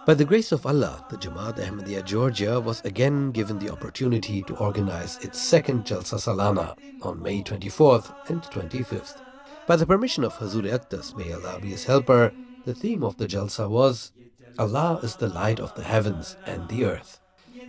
By the grace of Allah, the Jamaat Ahmadiyya Georgia was again given the opportunity to organize its second Jalsa Salana on May 24th and 25th. By the permission of Hazur Aqdas, may Allah be his helper, the theme of the Jalsa was Allah is the light of the heavens and the earth.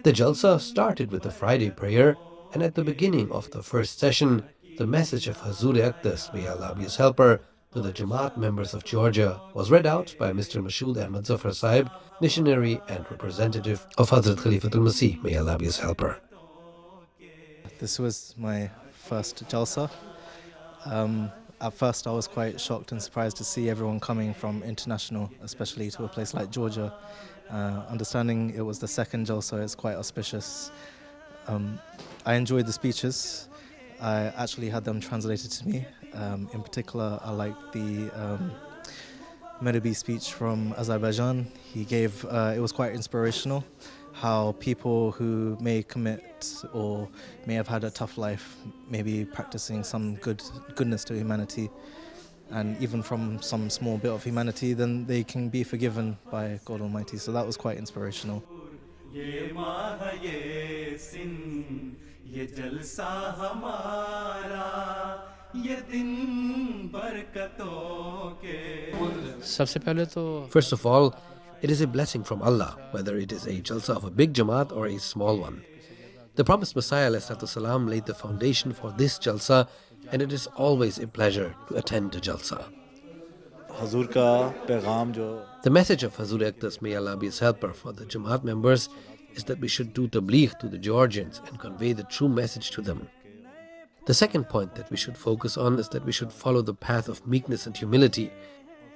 The Jalsa started with a Friday prayer, and at the beginning of the first session, the message of Hazur Aqdas, may Allah be his helper, to the Jamaat members of Georgia was read out by Mr. Mashood Ahmad Zafar Sahib, missionary and representative of Hazrat Khalifatul Masih, may Allah be his helper. This was my first Jalsa. At first I was quite shocked and surprised to see everyone coming from international, especially to a place like Georgia. Understanding it was the second Jalsa is quite auspicious. I enjoyed the speeches. I actually had them translated to me. In particular, I liked the Mehrabi speech from Azerbaijan. He gave, it was quite inspirational, how people who may commit or may have had a tough life, maybe practicing some goodness to humanity, and even from some small bit of humanity, then they can be forgiven by God Almighty. So that was quite inspirational. First of all, it is a blessing from Allah, whether it is a Jalsa of a big Jamaat or a small one. The promised Messiah ﷺ laid the foundation for this Jalsa, and it is always a pleasure to attend a Jalsa. The message of Hazur Aqdas, may Allah be his helper, for the Jamaat members is that we should do tabligh to the Georgians and convey the true message to them. The second point that we should focus on is that we should follow the path of meekness and humility.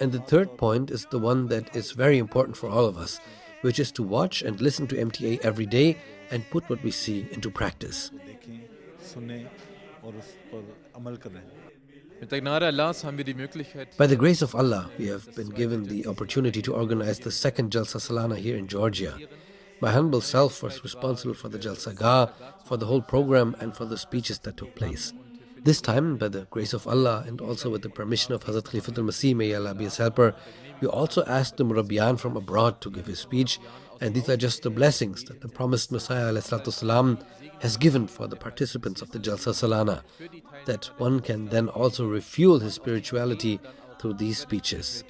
And the third point is the one that is very important for all of us, which is to watch and listen to MTA every day and put what we see into practice. By the grace of Allah, we have been given the opportunity to organize the second Jalsa Salana here in Georgia. My humble self was responsible for the Jalsa Gah, for the whole program and for the speeches that took place. This time, by the grace of Allah and also with the permission of Hazrat Khalifatul Masih, may Allah be his helper, we also asked the Murabbiyan from abroad to give his speech, and these are just the blessings that the promised Messiah ﷺ has given for the participants of the Jalsa Salana, that one can then also refuel his spirituality through these speeches.